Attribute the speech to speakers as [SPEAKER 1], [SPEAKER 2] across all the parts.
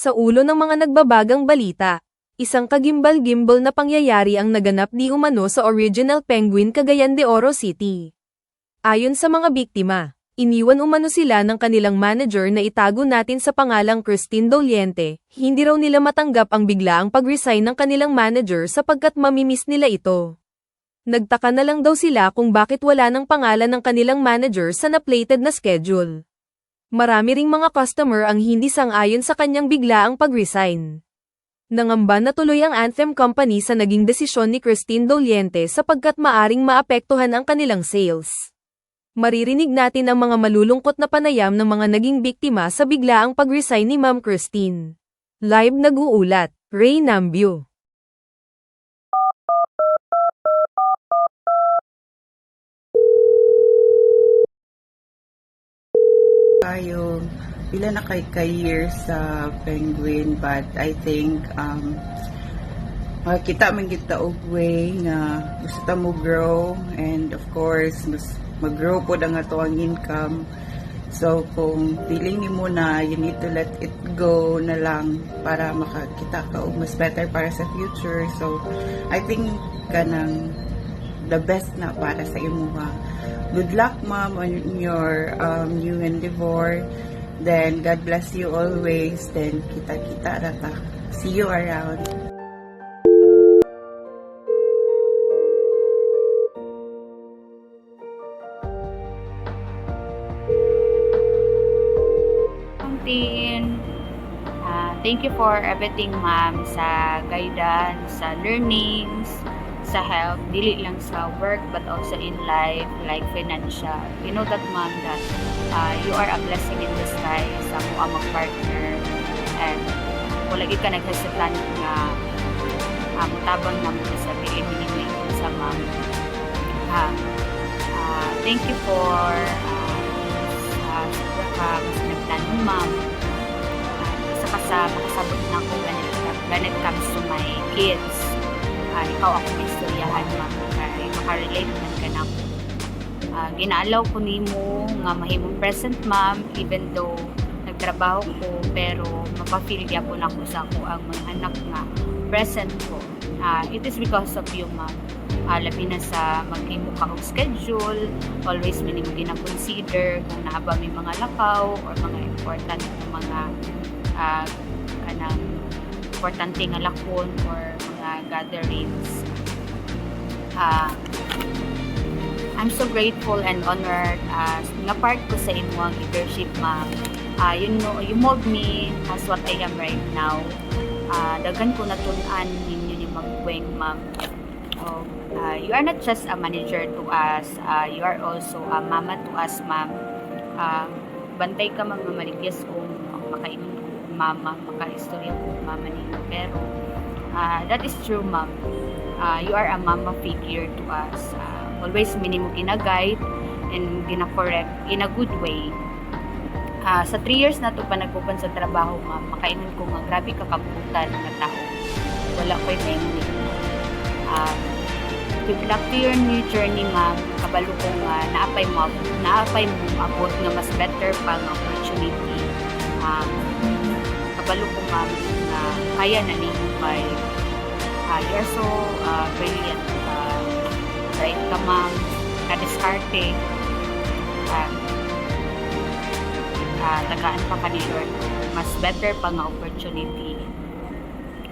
[SPEAKER 1] Sa ulo ng mga nagbabagang balita, isang kagimbal-gimbal na pangyayari ang naganap di umano sa Original Penguin Cagayan de Oro City. Ayon sa mga biktima, iniwan umano sila ng kanilang manager na itago natin sa pangalang Christine Doliente. Hindi raw nila matanggap ang biglaang pag-resign ng kanilang manager sapagkat mamimiss nila ito. Nagtaka na lang daw sila kung bakit wala ng pangalan ng kanilang manager sa na-plated na schedule. Marami ring mga customer ang hindi sang-ayon sa kanyang biglaang pag-resign. Nangamba na tuloy ang Anthem Company sa naging desisyon ni Christine Doliente sapagkat maaring maapektuhan ang kanilang sales. Maririnig natin ang mga malulungkot na panayam ng mga naging biktima sa biglaang pag-resign ni Ma'am Christine. Live nag-uulat, Ray Nambio.
[SPEAKER 2] Tayo pila na kay years sa Penguin, but I think kita man kita og way nga gusto ta mo grow, and of course mas mag-grow po ang ato ang income. So kung feeling nimo na you need to let it go na lang para makakita ka og mas better para sa future, so I think kanang the best na para sa imuha. Good luck, ma'am, on your new endeavor. Then, God bless you always. Then, kita-kita rata. See you around.
[SPEAKER 3] Thank you for everything, ma'am, sa guidance, sa learnings, sa help, dili lang sa work but also in life, like financial. You know that, ma'am, that you are a blessing in disguise sa mga mag-partner, and kung lagi ka naghasitan nga mutabang na mo sa pinili sa ma'am. Thank you for sobra ka mas nagtanong, ma'am. Isa ka sa makasabot na ko when it comes to my kids. Ikaw ako may istoryahan, ma'am, kaya makarelate man ka na ako. Ginaalaw ko nimo nga mahimong present, ma'am, even though nagtrabaho ko, pero mapafeel gyapon ako sa ako ang mga anak nga present ko. It is because of you, ma'am. Labi na sa maghimo ka og schedule, always minimo gina-consider kung naaba may mga lakaw or mga important na mga kanang importante nga lakon or gatherings. I'm so grateful and honored nga part ko sa inyong leadership, ma'am. You mold me as what I am right now. Daghan ko natun-an ninyo ni Magweng, ma'am. You are not just a manager to us, you are also a mama to us, ma'am. Bantay ka, ma'am, mamaligyan kung makainom ko mama, makaistorya ko mama ninyo, pero that is true, ma'am. You are a mama figure to us. Always minimo gina-guide and gina-correct in a good way. Sa 3 years na ito pa nagpupan sa trabaho, ma'am, makainan ko nga grabe kakabutan ng tao. Wala ko'y memory. Good luck to your new journey, ma'am. Kabalo ko nga naapay mo abot nga mas better pa nga opportunity. Kabalo ko, ma'am, na kaya na ninyo by you're so brilliant. Right ka, ma'am, kadiskarte, tagaan pa ka ni Lord, mas better pa nga opportunity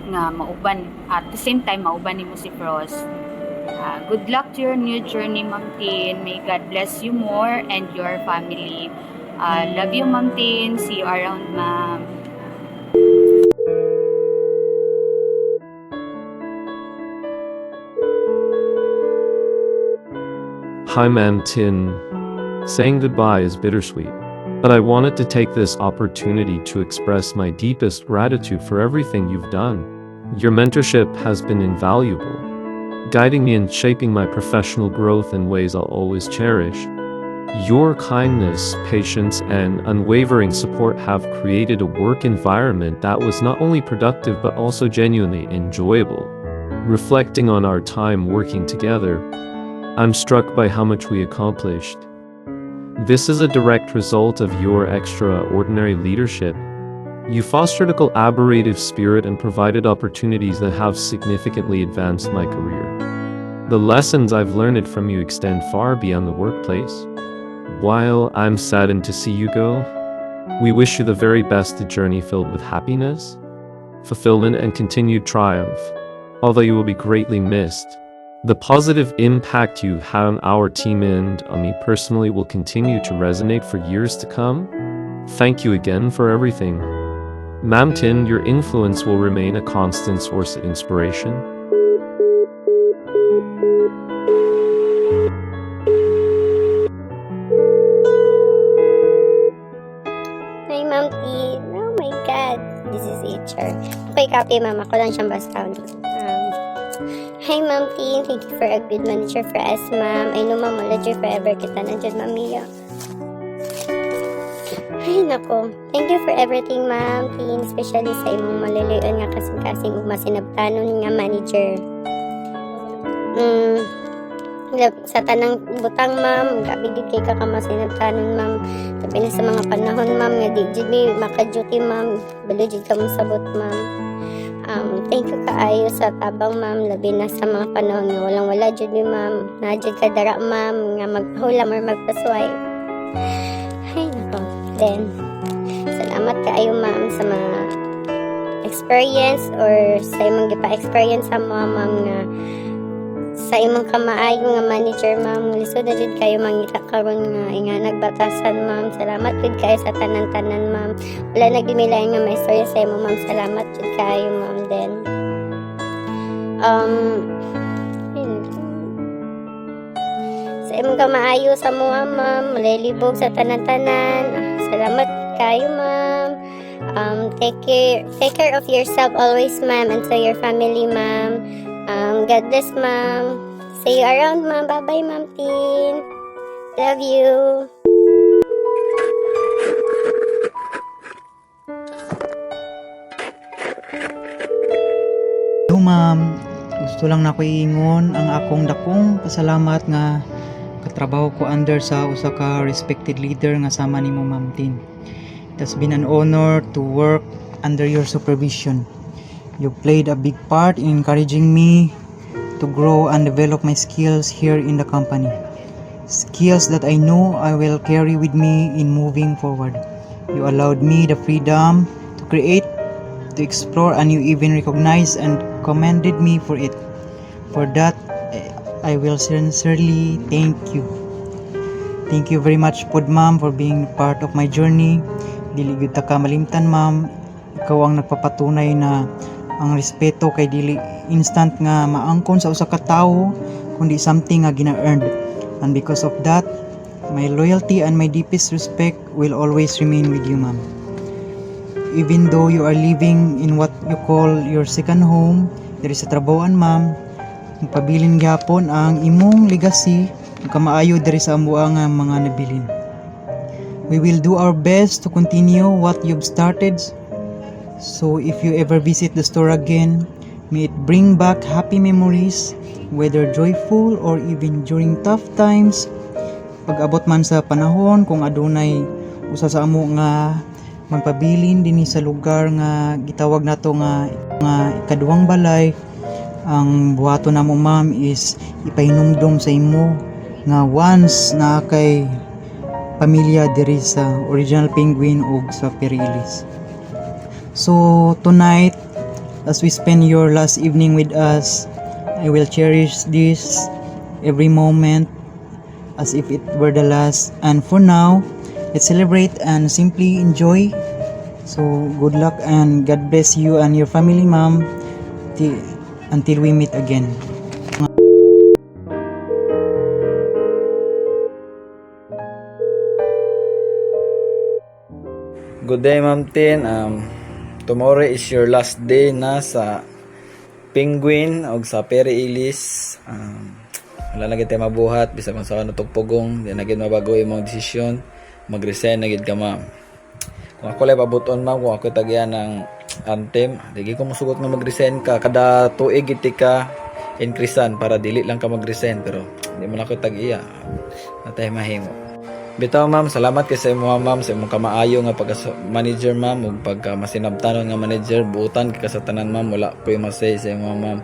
[SPEAKER 3] nga mauban, at the same time mauban ni mo si Frost. Good luck to your new journey, Ma'am Tin. May God bless you more and your family. Love you, Ma'am Tin. See you around, ma'am.
[SPEAKER 4] Hi, Ma'am Tin. Saying goodbye is bittersweet, but I wanted to take this opportunity to express my deepest gratitude for everything you've done. Your mentorship has been invaluable, guiding me and shaping my professional growth in ways I'll always cherish. Your kindness, patience, and unwavering support have created a work environment that was not only productive but also genuinely enjoyable. Reflecting on our time working together, I'm struck by how much we accomplished. This is a direct result of your extraordinary leadership, You fostered a collaborative spirit and provided opportunities that have significantly advanced my career. The lessons I've learned from you extend far beyond the workplace. While I'm saddened to see you go, we wish you the very best, a journey filled with happiness, fulfillment, and continued triumph. Although you will be greatly missed, the positive impact you've had on our team and on me personally will continue to resonate for years to come. Thank you again for everything. Ma'am Tin, your influence will remain a constant source of inspiration.
[SPEAKER 5] Hi, Ma'am T. Oh my God. This is HR. Okay, copy, ma'am. Ako lang siyang basta. Hi, Ma'am T. Thank you for a good manager for us, ma'am. I know, ma'am, wala dyan forever kita nandiyan, Ma'am Mia. Ay, nako. Thank you for everything, Ma'am T. Especially sa imong maliliyon nga kasing-kasing masinabtanon nga manager. Sa tanang butang, ma'am, gabigid kay ka masinabtanon, ma'am. Tabi na sa mga panahon, ma'am, nga di jud mi maka-duty, ma'am. Balo jud ka mosabot, ma'am. Thank you kaayo sa tabang, ma'am, labi na sa mga panahon nga walang-wala jud mi, ma'am. Na jud ka dara, ma'am, nga maghulam or magpasway. Ay, nako. Then, salamat kaayo, ma'am, sa mga experience or sa imong gipa-experience sa mga, ma'am, nga sa imong kamaayo nga manager, ma'am. Lisod na jud kayo mangita karon nga nga nagbatasan, ma'am. Salamat jud kayo sa tanan-tanan, ma'am. Wala nagdimilay nga may story sa imo, ma'am. Salamat jud kayo, ma'am. Then sa imong kamaayo sa mga, ma'am, malilibog sa tanan-tanan. Salamat kayo, ma'am. Take care of yourself always, ma'am, and to your family, ma'am. God bless, ma'am. See you around, ma'am. Bye-bye, Ma'am Tin. Love you.
[SPEAKER 6] Hello, ma'am. Gusto lang na ko iingon ang akong dakong pasalamat nga katrabaho ko under sa usa ka respected leader nga sama nimo, Ma'am Tin. It has been an honor to work under your supervision. You played a big part in encouraging me to grow and develop my skills here in the company. Skills that I know I will carry with me in moving forward. You allowed me the freedom to create, to explore, and you even recognized and commended me for it. For that, I will sincerely thank you. Thank you very much, Pod, ma'am, for being part of my journey. Dili gyud ta ka malimtan, ma'am. Ikaw ang nagpapatunay na ang respeto kay dili instant nga maangkon sa usa ka tawo, kundi something nga gina-earned. And because of that, my loyalty and my deepest respect will always remain with you, ma'am. Even though you are living in what you call your second home, there is a trabahoan, ma'am. Pabilin gyapon ang imong legacy ug kamaayo diri sa amua nga mga nabilin. We will do our best to continue what you've started. So if you ever visit the store again, may it bring back happy memories, whether joyful or even during tough times. Pag-abot man sa panahon kung adunay usa sa amo nga magpabilin dinhi sa lugar nga gitawag nato nga ikaduhang balay, ang buhaton namo, ma'am, is ipahinumdum sa imo nga once na kay pamilya diri sa Original Penguin ug sa Perilis. So tonight, as we spend your last evening with us, I will cherish this every moment as if it were the last. And for now, let's celebrate and simply enjoy. So good luck and God bless you and your family, ma'am, until we meet again.
[SPEAKER 7] Good day, Ma'am Tin. Tomorrow is your last day na sa Penguin o sa Perilis. Wala na tayo mabuhat bisa kung sa tugpugong, di na gid mabago imong desisyon, mag-resign na gid ka, ma'am. Kung ako lay pabuton, ma'am, kung ako tagyan ng anthem, di ko musugot nga mag-resign ka kada tuig gid ka increasean para dili lang ka mag-resign, pero di mo na ako tag-iya natay mahimo. Bitaw ma'am, salamat kay sa imo ma'am sa imong kamaayo nga pagka-manager ma'am ug pagka masinabtanon nga manager buutan kay sa tanan ma'am, wala ko masay sa imo ma'am.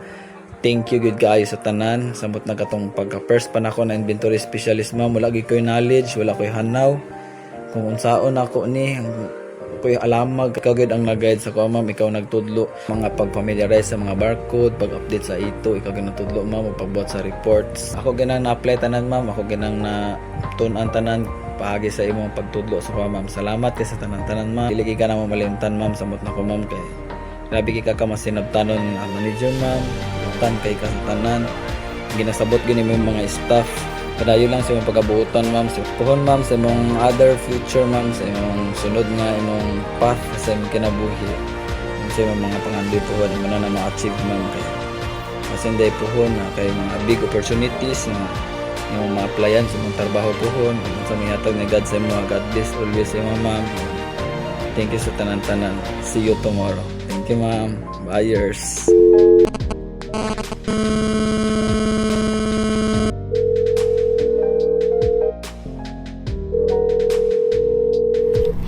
[SPEAKER 7] Thank you good kaayo sa tanan. Samot na katong pagka first pa nako na inventory specialist ma'am, wala gyud koy knowledge, wala koy hanaw. Kung unsaon ako ni koy alamag, ikaw gyud ang nag-guide sa ko ma'am, ikaw nagtudlo mga pag-familiarize sa mga barcode, pag-update sa ito, ikaw gyud nagtudlo ma'am, pagbuhat sa reports. Ako ganang na-apply tanan ma'am, ako ganang na tun-an tanan paagi sa imong pagtudlo sa ko ma'am. Salamat kay sa tanan-tanan ma'am. Dili ka na malimtan ma'am, samot na ko ma'am kay grabe kay ka masinabtanon ang manager ma'am. Butan kay ka sa tanan. Ginasabot gini mo mga staff. Padayo lang sa imong pagabuotan ma'am. Puhon ma'am sa imong other future ma'am, sa imong sunod nga imong path sa imong kinabuhi. Sa imong mga pangandoy puhon imo na ma-achieve ma'am kay masinday puhon na kay mga big opportunities na yung mga applyan sa mga trabaho puhon sa mga hatag ni God sa mga God bless always sa mga ma'am. Thank you sa tanan-tanan. See you tomorrow. Thank you ma'am. Buyers.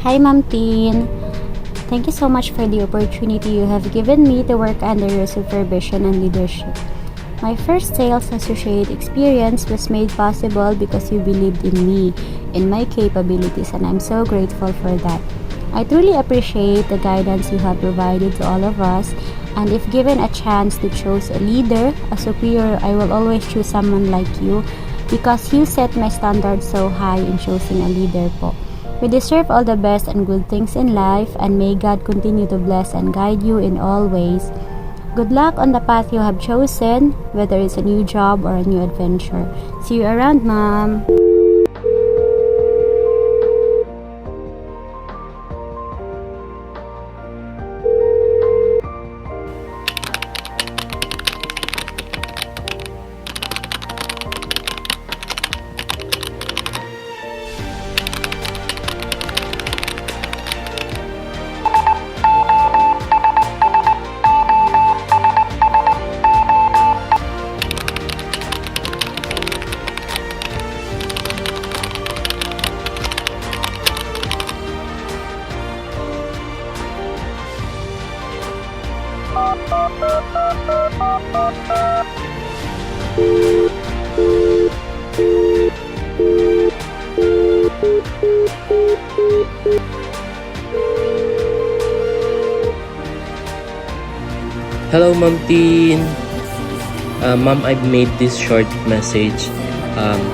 [SPEAKER 8] Hi Ma'am Tin. Thank you so much for the opportunity you have given me to work under your supervision and leadership. My first sales associate experience was made possible because you believed in me, in my capabilities, and I'm so grateful for that. I truly appreciate the guidance you have provided to all of us, and if given a chance to choose a leader, a superior, I will always choose someone like you because you set my standards so high in choosing a leader po. We deserve all the best and good things in life, and may God continue to bless and guide you in all ways. Good luck on the path you have chosen, whether it's a new job or a new adventure. See you around, Mom.
[SPEAKER 9] Hello, Ma'am Tin. Ma'am, I've made this short message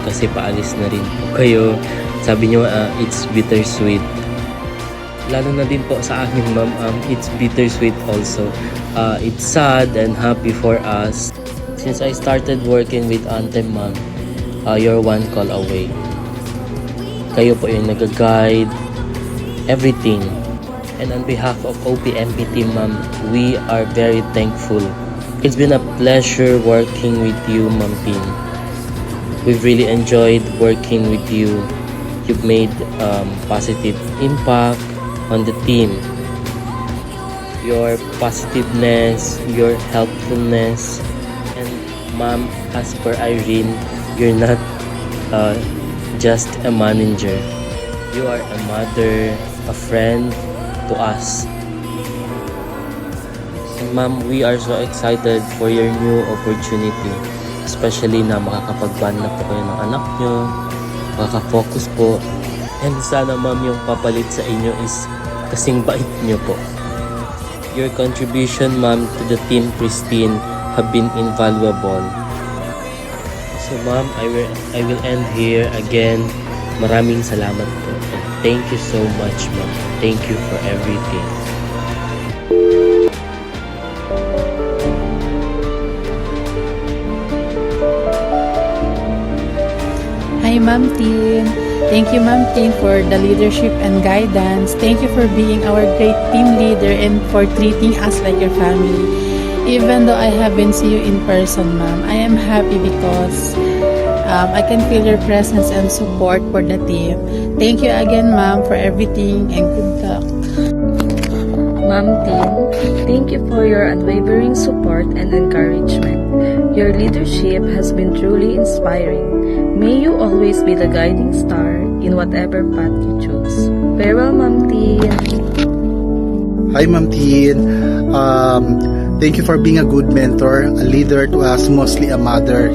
[SPEAKER 9] kasi paalis na rin po kayo. Sabi nyo, it's bittersweet. Lalo na din po sa akin, Ma'am, it's bittersweet also. It's sad and happy for us. Since I started working with Anthem, Ma'am, you're one call away. Kayo po yung nag-guide, everything. And on behalf of OPMP team, Ma'am, we are very thankful. It's been a pleasure working with you, Ma'am Tin. We've really enjoyed working with you. You've made positive impact on the team. Your positiveness, your helpfulness, and Ma'am, as per Irene, you're not just a manager. You are a mother, a friend to us. And Ma'am, we are so excited for your new opportunity, especially na makakapag-band na po kayo ng anak nyo, makaka-focus po, and sana Ma'am yung papalit sa inyo is kasing bait nyo po. Your contribution, Ma'am, to the Team Pristine have been invaluable. So Ma'am, I will end here again. Maraming salamat po. And thank you so much, Ma'am. Thank you for everything.
[SPEAKER 10] Hi, Ma'am Tin. Thank you, Ma'am Tin, for the leadership and guidance. Thank you for being our great team leader and for treating us like your family. Even though I haven't seen you in person, Ma'am, I am happy because I can feel your presence and support for the team. Thank you again, Ma'am, for everything and good luck.
[SPEAKER 11] Ma'am Tin, thank you for your unwavering support and encouragement. Your leadership has been truly inspiring. May you always be the guiding star in whatever path you choose. Farewell, Ma'am Tin.
[SPEAKER 12] Hi, Ma'am Tin. Thank you for being a good mentor, a leader to us, mostly a mother.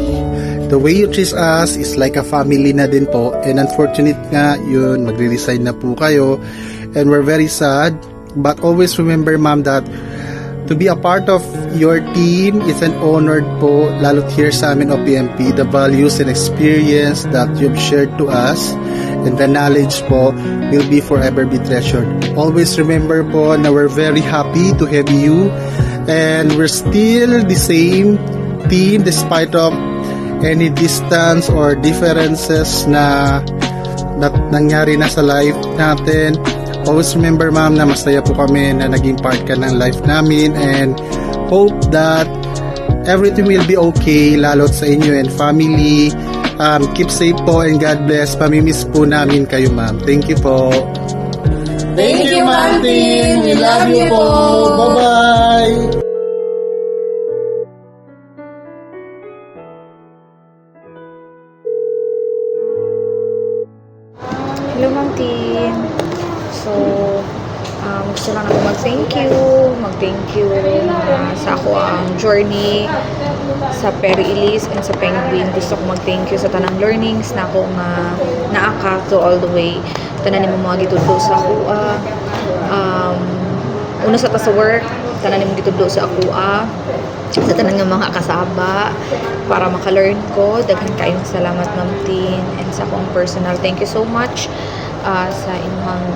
[SPEAKER 12] The way you treat us is like a family na din po. And unfortunate nga, yun, magre-resign na po kayo. And we're very sad. But always remember, Ma'am, that to be a part of your team is an honor po, lalo't here sa amin OPMP, the values and experience that you've shared to us and the knowledge po will be forever be treasured. Always remember po na we're very happy to have you and we're still the same team despite of any distance or differences na nangyari na sa life natin. Always remember, Ma'am, na masaya po kami na naging part ka ng life namin and hope that everything will be okay, lalo't sa inyo and family. Keep safe po and God bless. Pamimiss po namin kayo, Ma'am. Thank you po.
[SPEAKER 13] Thank you, Ma'am Tin. We love you po.
[SPEAKER 12] Bye-bye.
[SPEAKER 14] Hello, Ma'am Tin. So, gusto lang ako mag-thank you sa ako ang journey sa Perry Elise and sa Penguin. Gusto ko mag-thank you sa tanang learnings na ako nga naaka to all the way. Tanan mo mga gitudlo sa ako. Una sa ta sa work, tanan mo gitudlo sa ako. Sa tanan nga mga kasaba para maka-learn ko. Daghan kayong salamat, Ma'am Tin, and sa akong personal. Thank you so much sa inyong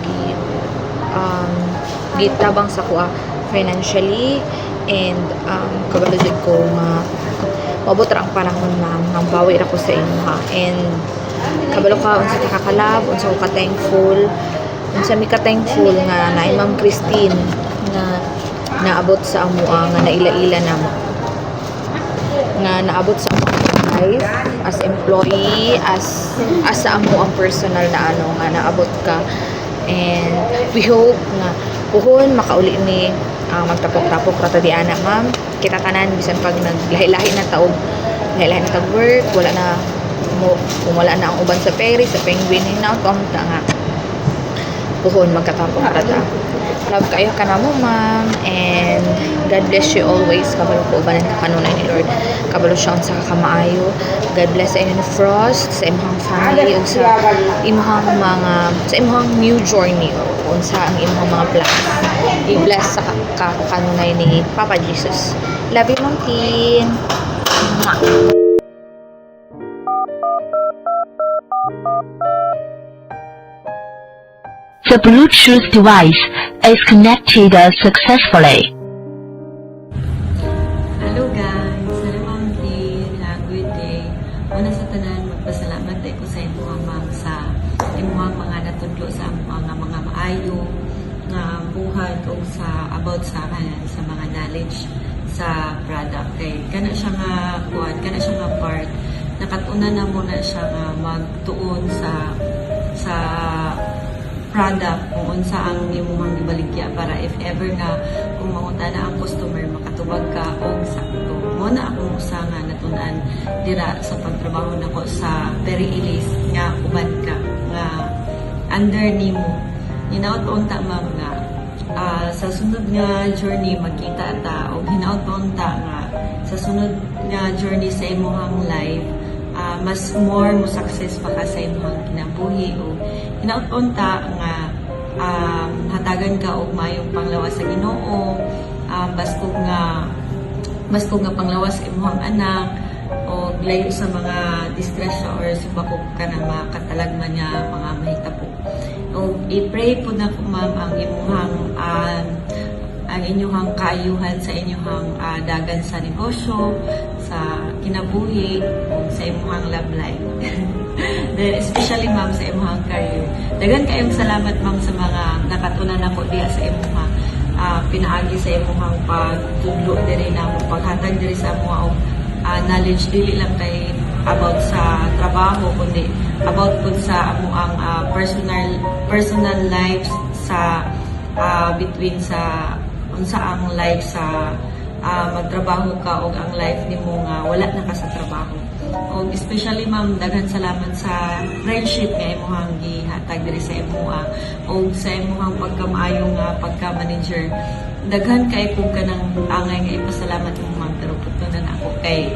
[SPEAKER 14] gitabang sa kuha financially and kabalo jud ko nga maabot ra ang panahon, Ma'am, nang bawi ra ko sa inyo ha. And kabalo ka unsa ka kakalab, unsa ko ka thankful, unsa mi ka thankful nga naay Ma'am Christine na naabot sa amo nga naila-ila namo nga naabot sa life as employee, as sa amo ang personal na nga naabot ka. And we hope na puhon makauli ni magtapok-tapok rata di ana, Ma'am. Kita kanan bisan pag naglahi-lahi na taog, lahi-lahi na tag work, wala na kung wala na ang uban sa Perry, sa Penguin, hinaut nga puhon magkatapok rata. Love kayo ka na mo, Ma'am, and God bless you always. Kabalo ko ubanan ka kanunay ni Lord, kabalo siya sa kakamaayo. God bless sa inyo ni Frost, sa imong family, ug sa imong new journey, ug sa ang imong mga plans. I-bless sa kanunay ni Papa Jesus. Love you, Ma'am Tin. Mwah.
[SPEAKER 15] The Bluetooth device is connected successfully.
[SPEAKER 16] Hello guys, hello Ma'am Tin, good day. Una sa tanan, magpasalamat ko sa inyong Ma'am sa inyong mga natudlo sa mga maayo nga buhat o sa about sa mga knowledge sa product. Kay kana siya nga kuan, kana siya nga part nakatuna na mo na siya nga magtuon sa product kung unsa ang imong gibaligya para if ever nga kung mangunta na ang customer makatubag ka og sakto. Mo na akong usa nga natunan dira sa pagtrabaho nako sa Perry Elise nga uban ka nga under nimo. Hinaut unta, Ma'am, nga sa sunod nga journey magkita ta og hinaut unta nga sa sunod nga journey sa imong life mas more mo success pa ka sa imong kinabuhi o hinaut-unta nga hatagan ka og mayong panglawas sa Ginoo, baskog nga panglawas sa imong anak o layo sa mga disgrasya or subakog ka na makatalagman niya mga mahitabo. O i-pray po na ko, Ma'am, ang inyong kaayuhan sa inyong dagan sa negosyo, sa kinabuhi, o sa inyong love life. Then, especially, Ma'am, sa inyong career. Dagan kayong salamat, Ma'am, sa mga nakatunan ako diya sa inyong pinaagi sa inyong pagtudlo diri na mo, paghatag diri sa mga knowledge, dili lang kay about sa trabaho, kundi about po sa amuang personal lives sa between sa unsa ang life sa magtrabaho ka og ang life nimo nga wala na ka sa trabaho. Og especially ma'am, daghan salamat sa friendship nga imuhang gihatag diri sa imuha og sa imuhang pagkamaayo nga pagka-manager. Daghan kay kung kanang angay nga ipasalamat mo ma'am, pero putunan ako kay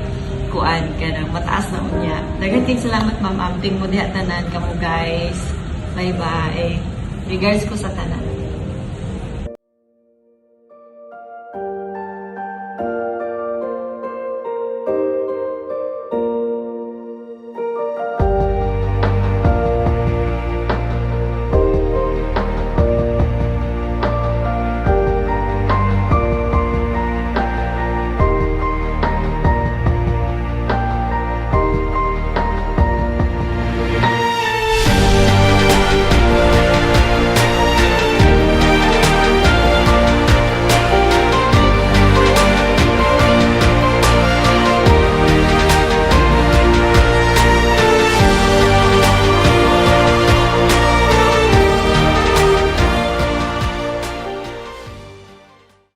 [SPEAKER 16] kuan ka nang mataas na unya. Daghan kay salamat ma'am, amting mo diha tanan kamo guys. Bye bye. Regards ko sa tanan.